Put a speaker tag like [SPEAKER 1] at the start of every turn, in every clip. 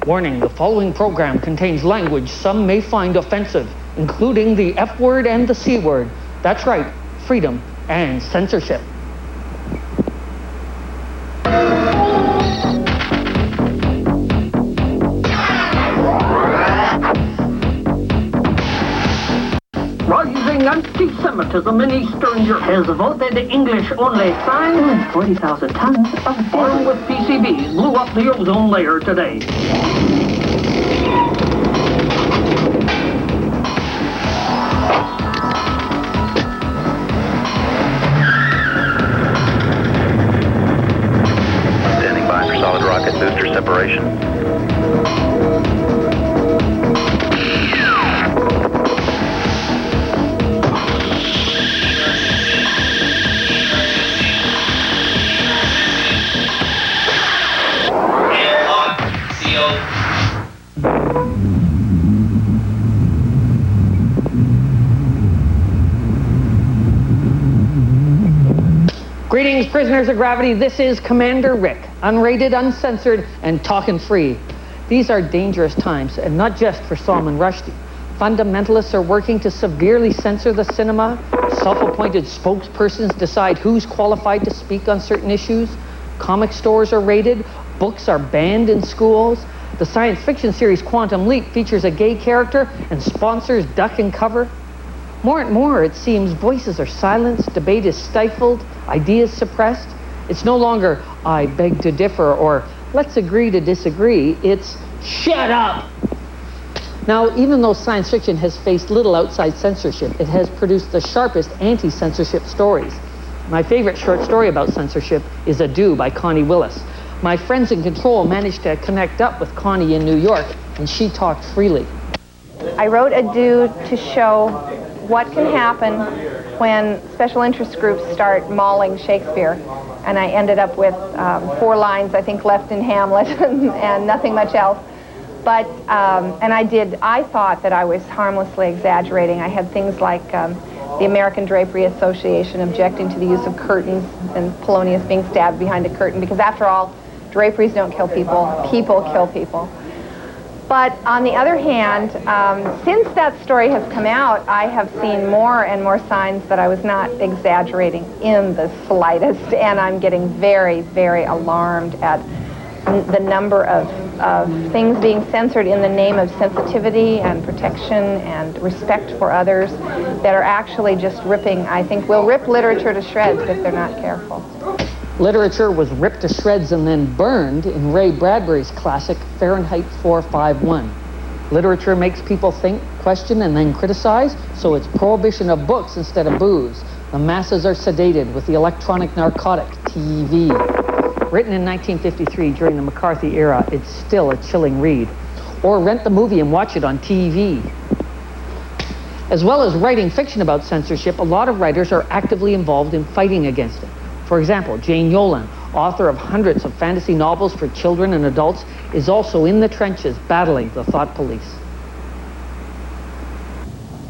[SPEAKER 1] Warning, the following program contains language some may find offensive, including the F word and the C word. That's right, freedom and censorship. Rising anti-Semitism in Eastern Europe has voted English-only sign. 40,000 tons of armed with PCBs blew up the ozone layer today.
[SPEAKER 2] Standing by for solid rocket booster separation.
[SPEAKER 1] Greetings, prisoners of gravity. This is Commander Rick, unrated, uncensored, and talking free. These are dangerous times, and not just for Salman Rushdie. Fundamentalists are working to severely censor the cinema. Self-appointed spokespersons decide who's qualified to speak on certain issues. Comic stores are raided. Books are banned in schools. The science fiction series Quantum Leap features a gay character, and sponsors duck and cover. More and more, it seems, voices are silenced, debate is stifled, ideas suppressed. It's no longer, I beg to differ, or let's agree to disagree. It's, shut up! Now, even though science fiction has faced little outside censorship, it has produced the sharpest anti-censorship stories. My favorite short story about censorship is Ado by Connie Willis. My friends in control managed to connect up with Connie in New York, and she talked freely.
[SPEAKER 3] I wrote Ado to show what can happen when special interest groups start mauling Shakespeare. And I ended up with 4 lines, I think, left in Hamlet and nothing much else. But, and I thought that I was harmlessly exaggerating. I had things like the American Drapery Association objecting to the use of curtains and Polonius being stabbed behind a curtain, because after all, draperies don't kill people, people kill people. But on the other hand, since that story has come out, I have seen more and more signs that I was not exaggerating in the slightest, and I'm getting very, very alarmed at the number of things being censored in the name of sensitivity and protection and respect for others that are actually just ripping, I think, will rip literature to shreds if they're not careful.
[SPEAKER 1] Literature was ripped to shreds and then burned in Ray Bradbury's classic Fahrenheit 451. Literature makes people think, question, and then criticize, so it's prohibition of books instead of booze. The masses are sedated with the electronic narcotic, TV. Written in 1953 during the McCarthy era, it's still a chilling read. Or rent the movie and watch it on TV. As well as writing fiction about censorship, a lot of writers are actively involved in fighting against it. For example, Jane Yolen, author of hundreds of fantasy novels for children and adults, is also in the trenches battling the thought police.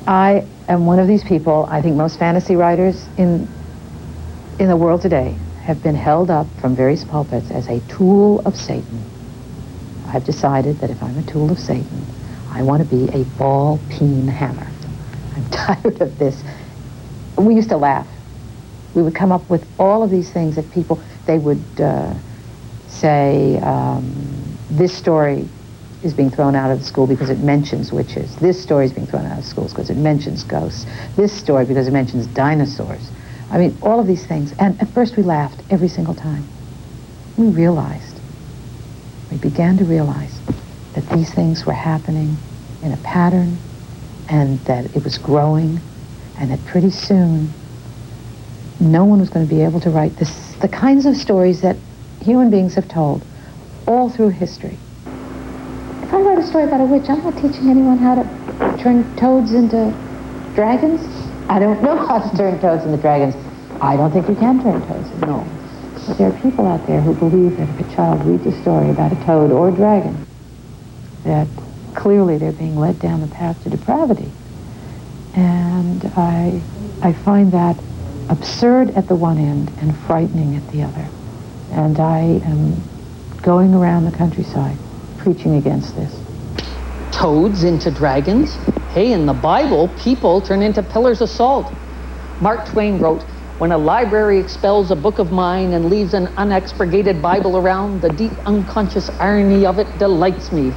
[SPEAKER 4] I am one of these people. I think most fantasy writers in the world today have been held up from various pulpits as a tool of Satan. I've decided that if I'm a tool of Satan, I want to be a ball-peen hammer. I'm tired of this. We used to laugh. We would come up with all of these things that people, they would say, this story is being thrown out of the school because it mentions witches. This story is being thrown out of schools because it mentions ghosts. This story because it mentions dinosaurs. I mean, all of these things. And at first we laughed every single time. We began to realize that these things were happening in a pattern and that it was growing, and that pretty soon no one was going to be able to write the kinds of stories that human beings have told all through history. If I write a story about a witch, I'm not teaching anyone how to turn toads into dragons. I don't know how to turn toads into dragons. I don't think you can turn toads into dragons. No. But there are people out there who believe that if a child reads a story about a toad or a dragon, that clearly they're being led down the path to depravity. And I find that absurd at the one end and frightening at the other. And I am going around the countryside preaching against this.
[SPEAKER 1] Toads into dragons? Hey, in the Bible, people turn into pillars of salt. Mark Twain wrote, "When a library expels a book of mine and leaves an unexpurgated Bible around, the deep unconscious irony of it delights me."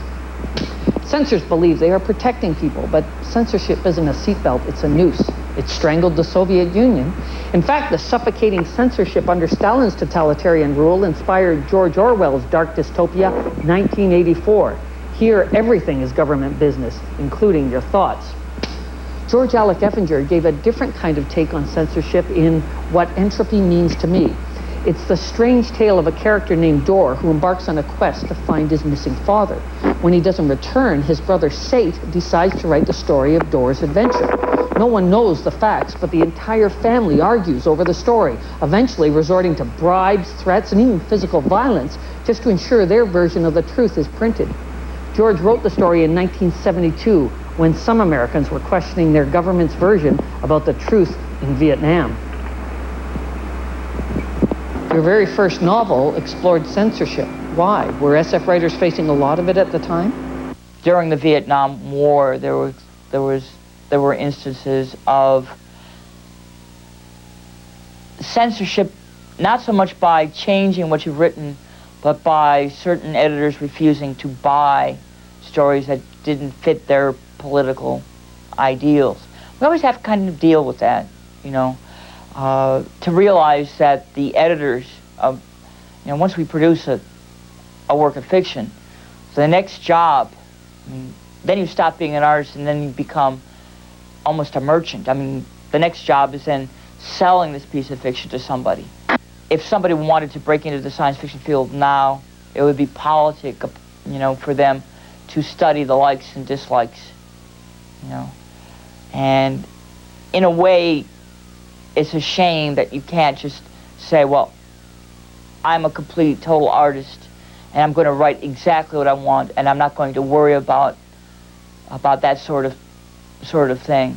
[SPEAKER 1] Censors believe they are protecting people, but censorship isn't a seatbelt, it's a noose. It strangled the Soviet Union. In fact, the suffocating censorship under Stalin's totalitarian rule inspired George Orwell's dark dystopia, 1984. Here, everything is government business, including your thoughts. George Alec Effinger gave a different kind of take on censorship in What Entropy Means to Me. It's the strange tale of a character named Dor who embarks on a quest to find his missing father. When he doesn't return, his brother Sate decides to write the story of Dor's adventure. No one knows the facts, but the entire family argues over the story, eventually resorting to bribes, threats, and even physical violence just to ensure their version of the truth is printed. George wrote the story in 1972 when some Americans were questioning their government's version about the truth in Vietnam. Your very first novel explored censorship. Why? Were SF writers facing a lot of it at the time?
[SPEAKER 5] During the Vietnam War, there were instances of censorship, not so much by changing what you've written, but by certain editors refusing to buy stories that didn't fit their political ideals. We always have to kind of deal with that, you know, to realize that the editors of, you know, once we produce a work of fiction, the next job, I mean, then you stop being an artist and then you become almost a merchant. I mean, the next job is then selling this piece of fiction to somebody. If somebody wanted to break into the science fiction field now, it would be politic, you know, for them to study the likes and dislikes, you know. And in a way, it's a shame that you can't just say, well, I'm a complete, total artist, and I'm going to write exactly what I want, and I'm not going to worry about that sort of thing.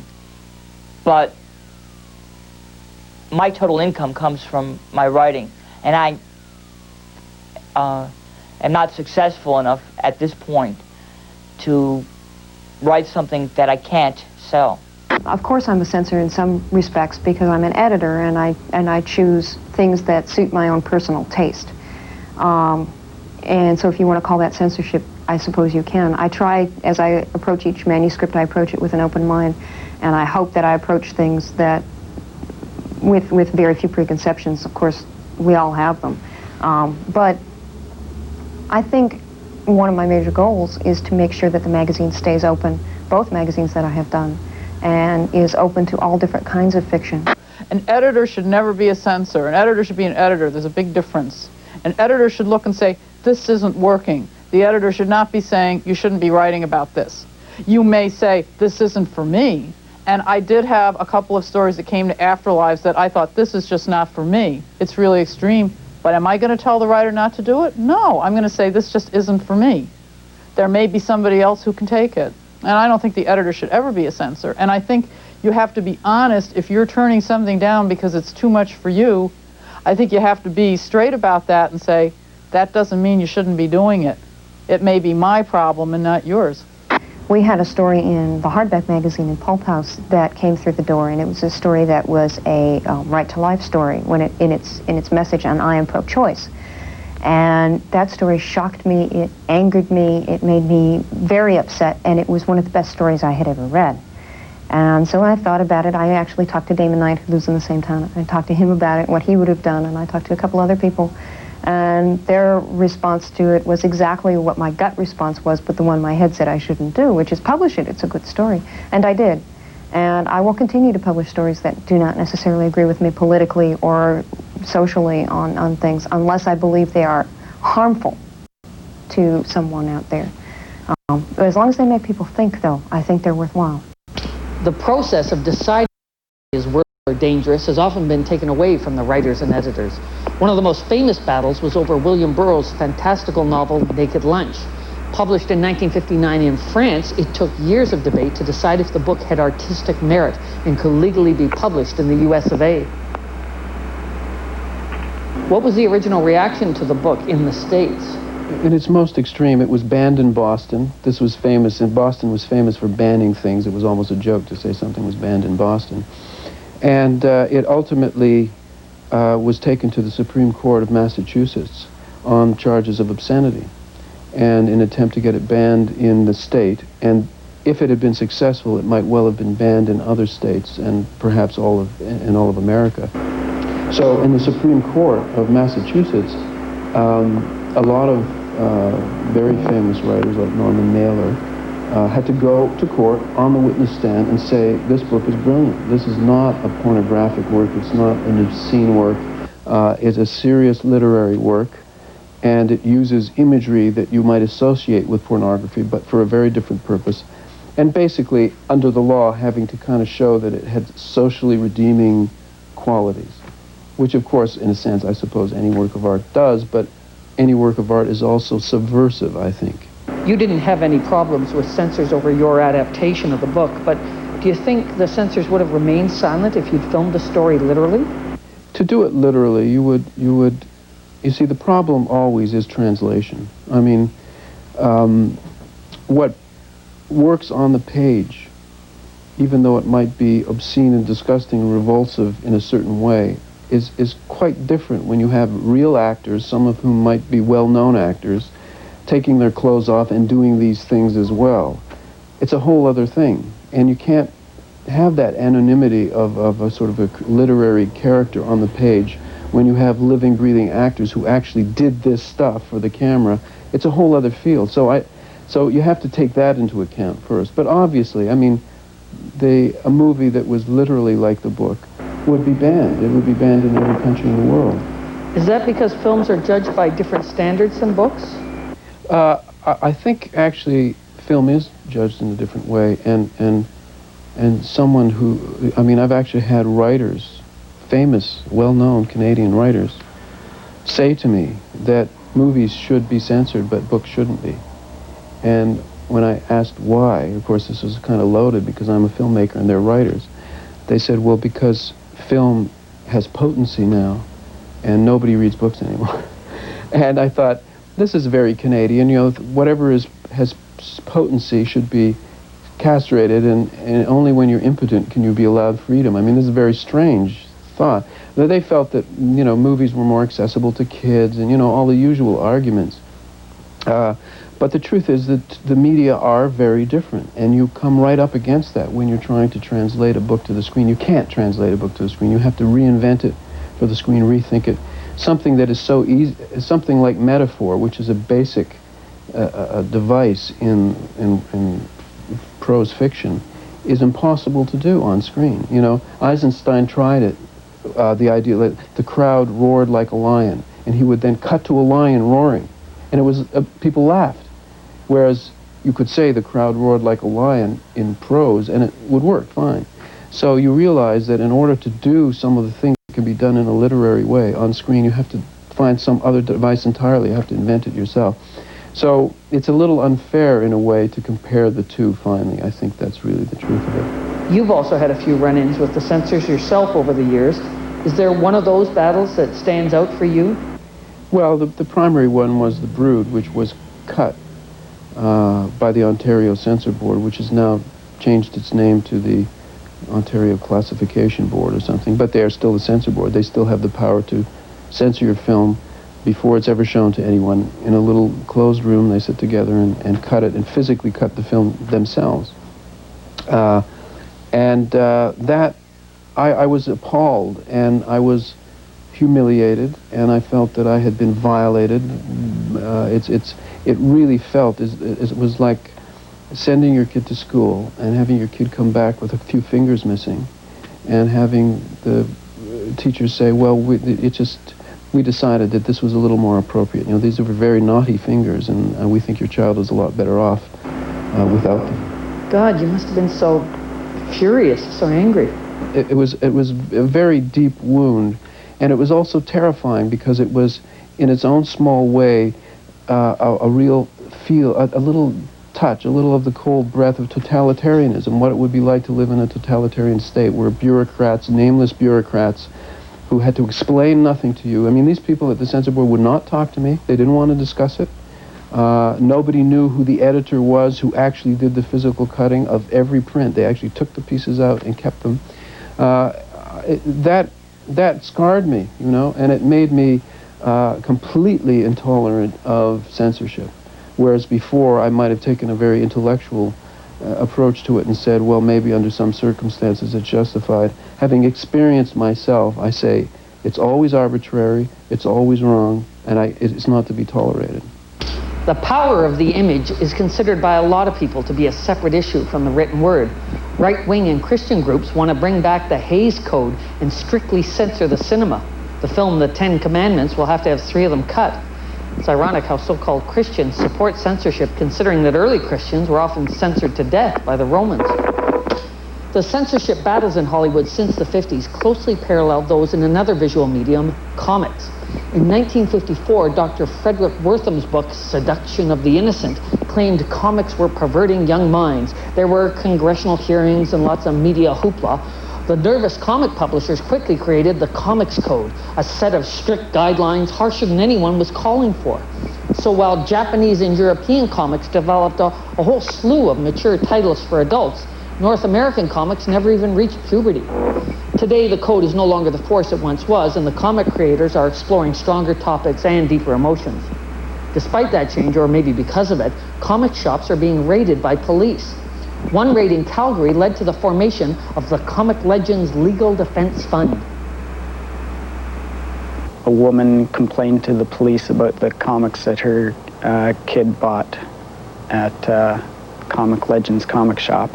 [SPEAKER 5] But my total income comes from my writing, and I am not successful enough at this point to write something that I can't sell.
[SPEAKER 3] Of course I'm a censor in some respects because I'm an editor and I choose things that suit my own personal taste. And so if you want to call that censorship, I suppose you can. I try, as I approach each manuscript, I approach it with an open mind, and I hope that I approach things that with very few preconceptions. Of course, we all have them. But I think one of my major goals is to make sure that the magazine stays open, both magazines that I have done, and is open to all different kinds of fiction.
[SPEAKER 6] An editor should never be a censor. An editor should be an editor. There's a big difference. An editor should look and say, this isn't working. The editor should not be saying, you shouldn't be writing about this. You may say, this isn't for me. And I did have a couple of stories that came to Afterlives that I thought, this is just not for me. It's really extreme. But am I going to tell the writer not to do it? No, I'm going to say, this just isn't for me. There may be somebody else who can take it. And I don't think the editor should ever be a censor. And I think you have to be honest. If you're turning something down because it's too much for you, I think you have to be straight about that and say, that doesn't mean you shouldn't be doing it. It may be my problem and not yours.
[SPEAKER 3] We had a story in the hardback magazine in Pulp House that came through the door, and it was a story that was a right-to-life story when in its message on I am pro-choice. And that story shocked me, it angered me, it made me very upset, and it was one of the best stories I had ever read. And so I thought about it. I actually talked to Damon Knight, who lives in the same town. I talked to him about it, what he would have done, and I talked to a couple other people. And their response to it was exactly what my gut response was, but the one my head said I shouldn't do, which is publish it. It's a good story. And I did. And I will continue to publish stories that do not necessarily agree with me politically or socially on things, unless I believe they are harmful to someone out there. As long as they make people think, though, I think they're worthwhile.
[SPEAKER 1] The process of deciding is worth or dangerous has often been taken away from the writers and editors. One of the most famous battles was over William Burroughs' fantastical novel, Naked Lunch. Published in 1959 in France, it took years of debate to decide if the book had artistic merit and could legally be published in the US of A. What was the original reaction to the book in the States?
[SPEAKER 7] In its most extreme, it was banned in Boston. This was famous, and Boston was famous for banning things. It was almost a joke to say something was banned in Boston. And it ultimately was taken to the Supreme Court of Massachusetts on charges of obscenity, and in an attempt to get it banned in the state. And if it had been successful, it might well have been banned in other states and perhaps in all of America. So in the Supreme Court of Massachusetts, a lot of very famous writers like Norman Mailer had to go to court on the witness stand and say, this book is brilliant. This is not a pornographic work. It's not an obscene work. It's a serious literary work, and it uses imagery that you might associate with pornography, but for a very different purpose. And basically, under the law, having to kind of show that it had socially redeeming qualities, which, of course, in a sense, I suppose any work of art does, but any work of art is also subversive, I think.
[SPEAKER 1] You didn't have any problems with censors over your adaptation of the book, but do you think the censors would have remained silent if you'd filmed the story literally?
[SPEAKER 7] To do it literally, you see, the problem always is translation. I mean, what works on the page, even though it might be obscene and disgusting and revulsive in a certain way, is quite different when you have real actors, some of whom might be well-known actors, taking their clothes off and doing these things as well. It's a whole other thing, and you can't have that anonymity of a sort of a literary character on the page when you have living, breathing actors who actually did this stuff for the camera. It's a whole other field. So you have to take that into account first. But obviously, I mean, a movie that was literally like the book would be banned. It would be banned in every country in the world.
[SPEAKER 1] Is that because films are judged by different standards than books?
[SPEAKER 7] I think actually film is judged in a different way, and someone who, I mean, I've actually had writers, famous, well-known Canadian writers, say to me that movies should be censored, but books shouldn't be. And when I asked why, of course this was kind of loaded because I'm a filmmaker and they're writers, they said, well, because film has potency now, and nobody reads books anymore. And I thought, this is very Canadian, you know, whatever has potency should be castrated, and only when you're impotent can you be allowed freedom. I mean, this is a very strange thought. They felt that, you know, movies were more accessible to kids, and, you know, all the usual arguments. But the truth is that the media are very different, and you come right up against that when you're trying to translate a book to the screen. You can't translate a book to the screen. You have to reinvent it for the screen, rethink it. Something that is so easy, something like metaphor, which is a basic device in prose fiction, is impossible to do on screen. You know, Eisenstein tried it, the idea that the crowd roared like a lion, and he would then cut to a lion roaring, and it was people laughed. Whereas you could say the crowd roared like a lion in prose, and it would work fine. So you realize that in order to do some of the things that can be done in a literary way on screen, you have to find some other device entirely. You have to invent it yourself. So it's a little unfair in a way to compare the two, finally. I think that's really the truth of it.
[SPEAKER 1] You've also had a few run-ins with the censors yourself over the years. Is there one of those battles that stands out for you?
[SPEAKER 7] Well, the primary one was The Brood, which was cut by the Ontario Censor Board, which has now changed its name to the Ontario Classification Board or something, but they are still the Censor Board. They still have the power to censor your film before it's ever shown to anyone. In a little closed room, they sit together and cut it, and physically cut the film themselves. I was appalled, and I was humiliated, and I felt that I had been violated. It really felt, it was like sending your kid to school and having your kid come back with a few fingers missing, and having the teachers say, well, we decided that this was a little more appropriate. You know, these are very naughty fingers, and we think your child is a lot better off without them.
[SPEAKER 1] God, you must have been so furious, so angry.
[SPEAKER 7] It was a very deep wound, and it was also terrifying because it was, in its own small way, a real feel a little touch, a little of the cold breath of totalitarianism, what it would be like to live in a totalitarian state where bureaucrats, nameless bureaucrats, who had to explain nothing to you. I mean, these people at the censor board would not talk to me. They didn't want to discuss it. Nobody knew who the editor was who actually did the physical cutting of every print. They actually took the pieces out and kept them. That scarred me, you know, and it made me completely intolerant of censorship. Whereas before, I might have taken a very intellectual approach to it and said, well, maybe under some circumstances it's justified. Having experienced myself, I say, it's always arbitrary, it's always wrong, and it's not to be tolerated.
[SPEAKER 1] The power of the image is considered by a lot of people to be a separate issue from the written word. Right-wing and Christian groups want to bring back the Hays Code and strictly censor the cinema. The film The Ten Commandments will have to have 3 of them cut. It's ironic how so-called Christians support censorship, considering that early Christians were often censored to death by the Romans. The censorship battles in Hollywood since the 50s closely paralleled those in another visual medium, comics. In 1954, Dr. Frederick Wortham's book, Seduction of the Innocent, claimed comics were perverting young minds. There were congressional hearings and lots of media hoopla. The nervous comic publishers quickly created the Comics Code, a set of strict guidelines harsher than anyone was calling for. So while Japanese and European comics developed a whole slew of mature titles for adults, North American comics never even reached puberty. Today, the code is no longer the force it once was, and the comic creators are exploring stronger topics and deeper emotions. Despite that change, or maybe because of it, comic shops are being raided by police. One raid in Calgary led to the formation of the Comic Legends Legal Defense Fund.
[SPEAKER 8] A woman complained to the police about the comics that her kid bought at Comic Legends comic shop.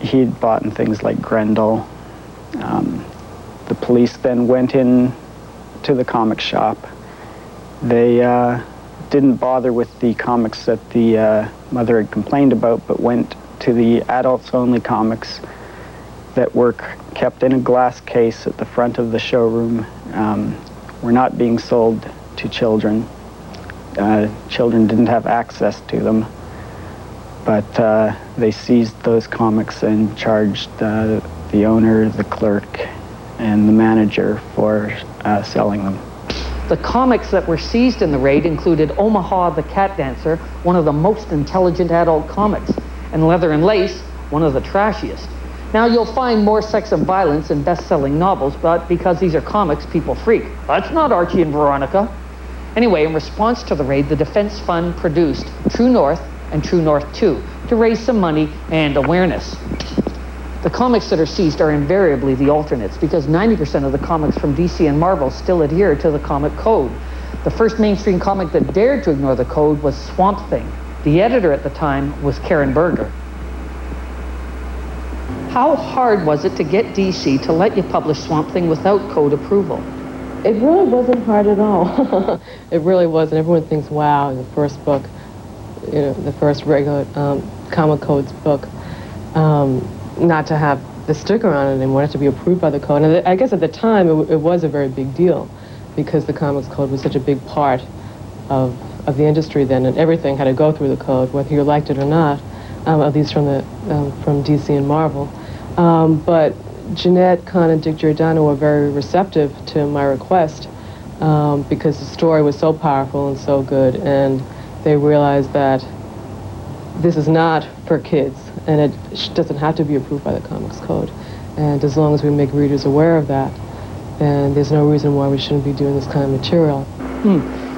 [SPEAKER 8] He'd bought things like Grendel. The police then went in to the comic shop. They didn't bother with the comics that the mother had complained about, but went to the adults-only comics that were kept in a glass case at the front of the showroom. Were not being sold to children. Children didn't have access to them. But they seized those comics and charged the owner, the clerk, and the manager for selling them.
[SPEAKER 1] The comics that were seized in the raid included Omaha the Cat Dancer, one of the most intelligent adult comics, and Leather and Lace, one of the trashiest. Now, you'll find more sex and violence in best-selling novels, but because these are comics, people freak. That's not Archie and Veronica. Anyway, in response to the raid, the Defense Fund produced True North and True North 2 to raise some money and awareness. The comics that are seized are invariably the alternates, because 90% of the comics from DC and Marvel still adhere to the comic code. The first mainstream comic that dared to ignore the code was Swamp Thing. The editor at the time was Karen Berger. How hard was it to get DC to let you publish Swamp Thing without code approval?
[SPEAKER 9] It really wasn't hard at all. It really wasn't. Everyone thinks, wow, the first book, you know, the first regular comic codes book, not to have the sticker on it and want it to be approved by the code. And I guess at the time it was a very big deal, because the comics code was such a big part of the industry then, and everything had to go through the code, whether you liked it or not, at least from DC and Marvel. But Jeanette, Con, and Dick Giordano were very receptive to my request, because the story was so powerful and so good, and they realized that this is not for kids, and it doesn't have to be approved by the Comics Code. And as long as we make readers aware of that, then there's no reason why we shouldn't be doing this kind of material.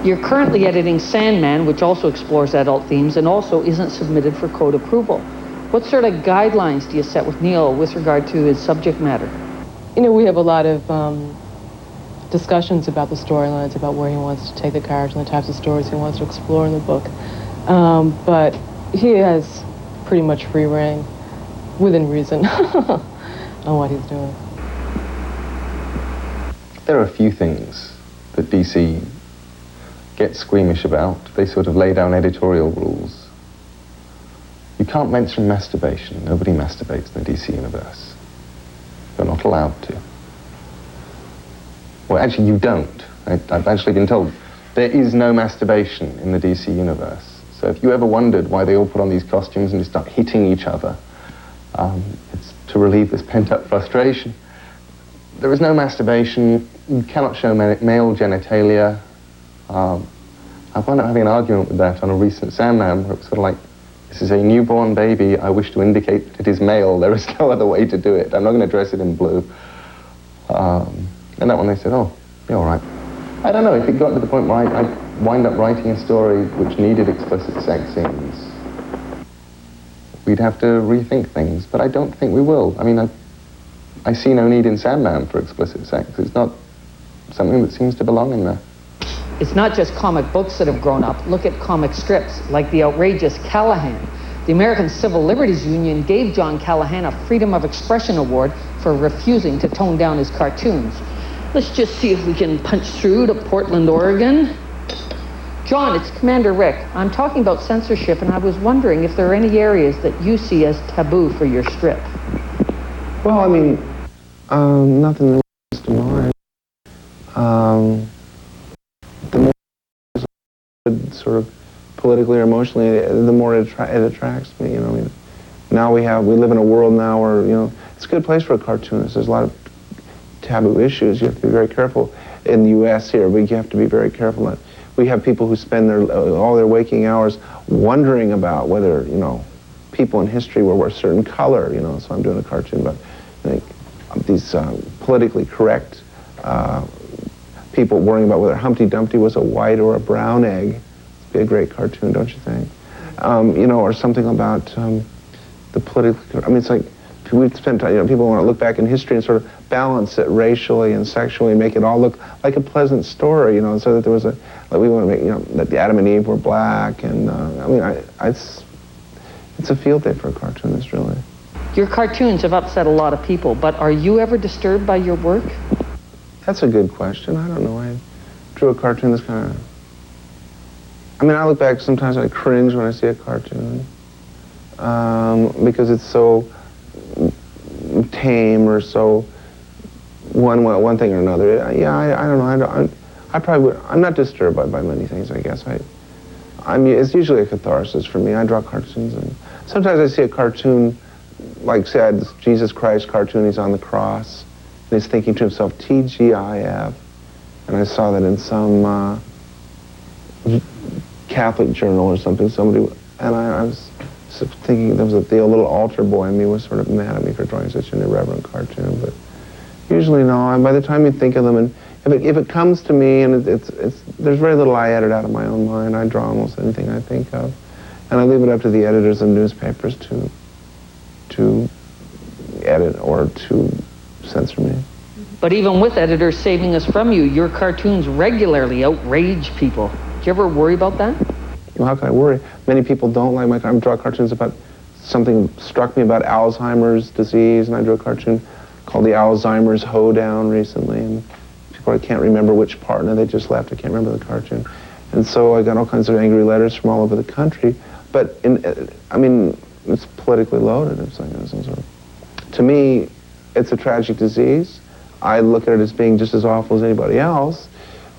[SPEAKER 1] You're currently editing Sandman, which also explores adult themes and also isn't submitted for code approval. What sort of guidelines do you set with Neil with regard to his subject matter?
[SPEAKER 9] You know, we have a lot of discussions about the storylines, about where he wants to take the character and the types of stories he wants to explore in the book. But he has pretty much free rein, within reason, on what he's doing.
[SPEAKER 10] There are a few things that DC gets squeamish about. They sort of lay down editorial rules. You can't mention masturbation. Nobody masturbates in the DC universe. You're not allowed to. Well, actually, you don't. I've actually been told there is no masturbation in the DC universe. So if you ever wondered why they all put on these costumes and just start hitting each other, it's to relieve this pent-up frustration. There is no masturbation. You cannot show male genitalia. I wound up having an argument with that on a recent Sandman, where it was sort of like, this is a newborn baby. I wish to indicate that it is male. There is no other way to do it. I'm not going to dress it in blue. And that one they said, oh, be all right. I don't know, if it got to the point where I wind up writing a story which needed explicit sex scenes, we'd have to rethink things, but I don't think we will. I mean, I see no need in Sandman for explicit sex. It's not something that seems to belong in there.
[SPEAKER 1] It's not just comic books that have grown up. Look at comic strips, like the outrageous Callahan. The American Civil Liberties Union gave John Callahan a Freedom of Expression Award for refusing to tone down his cartoons. Let's just see if we can punch through to Portland, Oregon. John, it's Commander Rick. I'm talking about censorship, and I was wondering if there are any areas that you see as taboo for your strip.
[SPEAKER 7] Well, I mean, nothing really comes to mind. The more sort of politically or emotionally, the more it attracts me. You know, I mean, now we live in a world now where, you know, it's a good place for a cartoonist. There's a lot of taboo issues. You have to be very careful in the U.S. here. We have to be very careful. We have people who spend all their waking hours wondering about whether, you know, people in history were a certain color. You know, so I'm doing a cartoon about, I think, these politically correct people worrying about whether Humpty Dumpty was a white or a brown egg. It'd be a great cartoon, don't you think? You know, or something about the politically. I mean, it's like we've spent, you know, people want to look back in history and sort of balance it racially and sexually and make it all look like a pleasant story, you know, so that there was like we want to make, you know, that Adam and Eve were black, and I mean, it's a field day for a cartoonist, really.
[SPEAKER 1] Your cartoons have upset a lot of people, but are you ever disturbed by your work?
[SPEAKER 7] That's a good question. I don't know. I drew a cartoon that's kind of, I mean, I look back, sometimes I cringe when I see a cartoon, because it's so tame or so one thing or another. Yeah, I don't know. I probably would. I'm not disturbed by many things, I guess. It's usually a catharsis for me. I draw cartoons, and sometimes I see a cartoon, like say Jesus Christ cartoon, he's on the cross, and he's thinking to himself, TGIF, and I saw that in some Catholic journal or something, and I was thinking, there was the little altar boy in me was sort of mad at me for drawing such an irreverent cartoon, but usually no. And by the time you think of them, and if it comes to me, and there's very little I edit out of my own mind. I draw almost anything I think of, and I leave it up to the editors of newspapers to edit or to censor me.
[SPEAKER 1] But even with editors saving us from you, your cartoons regularly outrage people. Do you ever worry about that?
[SPEAKER 7] Well, how can I worry? Many people don't like my. I draw cartoons about something struck me about Alzheimer's disease, and I drew a cartoon called the Alzheimer's Hoedown recently, and people, I can't remember which partner, they just left, I can't remember the cartoon. And so I got all kinds of angry letters from all over the country, but I mean, it's politically loaded. It's like, to me, it's a tragic disease. I look at it as being just as awful as anybody else.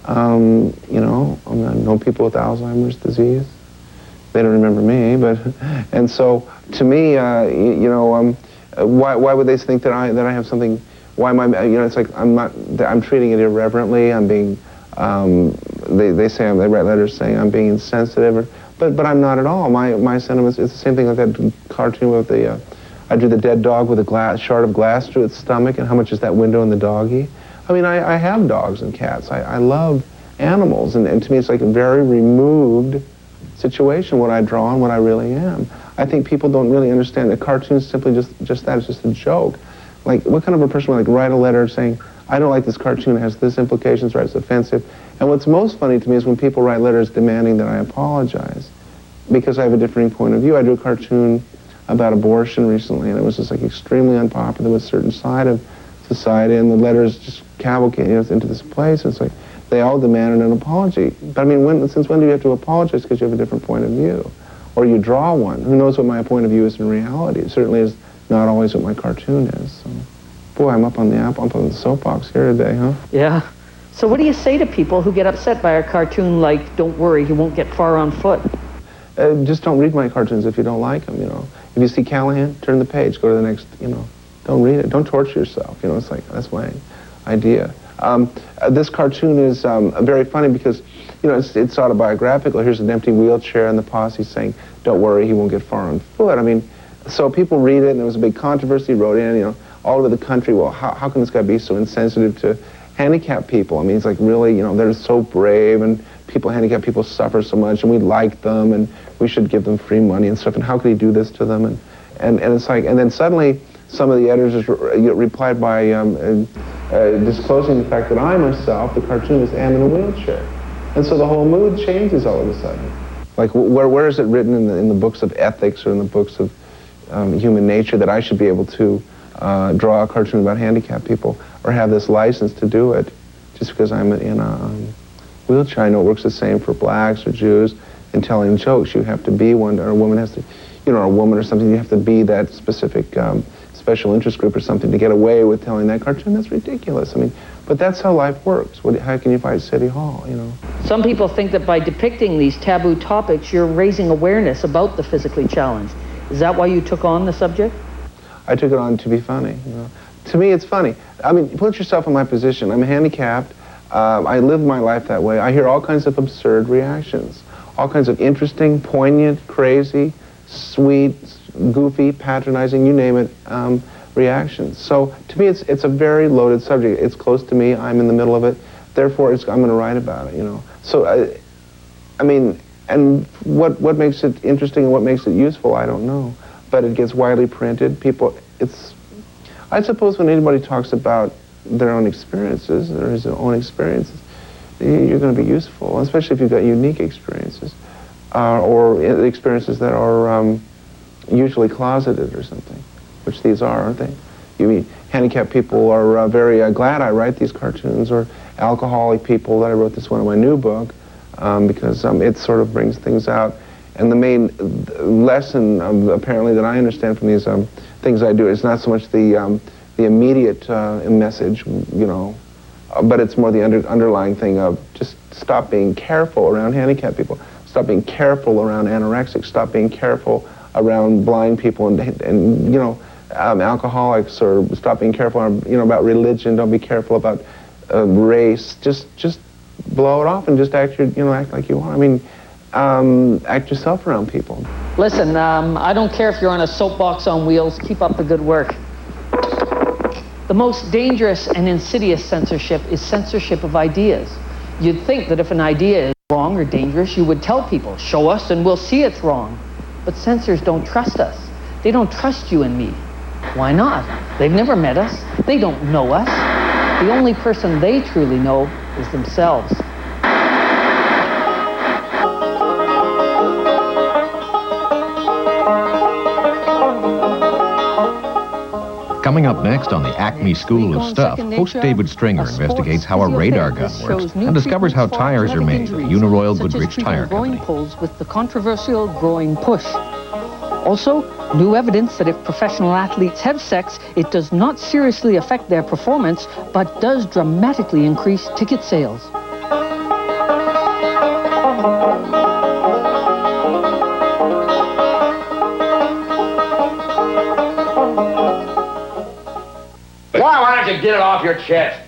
[SPEAKER 7] You know, I know people with Alzheimer's disease. They don't remember me, but, and so to me, you know, why would they think that I have something? Why am I? You know, it's like I'm treating it irreverently. I'm being. They write letters saying I'm being insensitive, but I'm not at all. My sentiments. It's the same thing like that cartoon with the. I drew the dead dog with a shard of glass through its stomach, and how much is that window in the doggy? I mean, I have dogs and cats. I love animals, and to me, it's like a very removed situation, what I draw and what I really am. I think people don't really understand that cartoon's simply just that. It's just a joke. Like, what kind of a person would like write a letter saying, I don't like this cartoon, it has this implications, or it's offensive. And what's most funny to me is when people write letters demanding that I apologize because I have a differing point of view. I drew a cartoon about abortion recently, and it was just like extremely unpopular with a certain side of society, and the letters just cavalcade into this place. It's like they all demanded an apology. But I mean, since when do you have to apologize because you have a different point of view? Or you draw one. Who knows what my point of view is in reality? It certainly is not always what my cartoon is. So, boy, I'm up on the soapbox here today, huh?
[SPEAKER 1] Yeah. So what do you say to people who get upset by a cartoon like, don't worry, he won't get far on foot?
[SPEAKER 7] Just don't read my cartoons if you don't like them, you know. If you see Callahan, turn the page, go to the next, you know. Don't read it. Don't torture yourself, you know. It's like, that's my idea. This cartoon is very funny because, you know, it's autobiographical. Here's an empty wheelchair and the posse saying, don't worry, he won't get far on foot. I mean, so people read it, and there was a big controversy, wrote in, you know, all over the country, well, how can this guy be so insensitive to handicapped people? I mean, it's like, really, you know, they're so brave, and handicapped people suffer so much, and we like them, and we should give them free money and stuff, and how could he do this to them? And it's like, and then suddenly, some of the editors replied by disclosing the fact that I myself, the cartoonist, am in a wheelchair. And so the whole mood changes all of a sudden. Like, where is it written in the books of ethics or in the books of human nature that I should be able to draw a cartoon about handicapped people or have this license to do it just because I'm in a wheelchair? I know it works the same for blacks or Jews. In telling jokes, you have to be one, or a woman has to, you know, or a woman or something, you have to be that specific special interest group or something to get away with telling that cartoon. That's ridiculous. I mean, but that's how life works. How can you fight City Hall, you know?
[SPEAKER 1] Some people think that by depicting these taboo topics, you're raising awareness about the physically challenged. Is that why you took on the subject?
[SPEAKER 7] I took it on to be funny, you know. To me, it's funny. I mean, put yourself in my position. I'm handicapped. I live my life that way. I hear all kinds of absurd reactions. All kinds of interesting, poignant, crazy, sweet, goofy, patronizing, you name it, reactions. So to me, it's a very loaded subject. It's close to me. I'm in the middle of it. Therefore, I'm going to write about it, you know. So, I mean, and what makes it interesting and what makes it useful, I don't know. But it gets widely printed. People, I suppose when anybody talks about their own experiences, or his own experiences, you're going to be useful, especially if you've got unique experiences, or experiences that are usually closeted or something, which these are, aren't they? You mean handicapped people are very glad I write these cartoons, or alcoholic people that I wrote this one in my new book, because it sort of brings things out. And the main lesson, apparently, that I understand from these things I do is not so much the immediate message, you know, but it's more the underlying thing of just stop being careful around handicapped people, stop being careful around anorexics, stop being careful around blind people and you know, alcoholics, or stop being careful, you know, about religion. Don't be careful about race. Just blow it off and just act like you want. I mean, act yourself around people.
[SPEAKER 1] Listen, I don't care if you're on a soapbox on wheels. Keep up the good work. The most dangerous and insidious censorship is censorship of ideas. You'd think that if an idea is wrong or dangerous, you would tell people, show us and we'll see it's wrong. But censors don't trust us. They don't trust you and me. Why not? They've never met us. They don't know us. The only person they truly know is themselves.
[SPEAKER 11] Coming up next on the Acme School of Stuff, host David Stringer investigates how a radar gun works and discovers how tires are made at Uniroyal Goodrich Tire Company.
[SPEAKER 1] Poles with the controversial growing push. Also, new evidence that if professional athletes have sex, it does not seriously affect their performance, but does dramatically increase ticket sales.
[SPEAKER 12] Why don't you get it off your chest?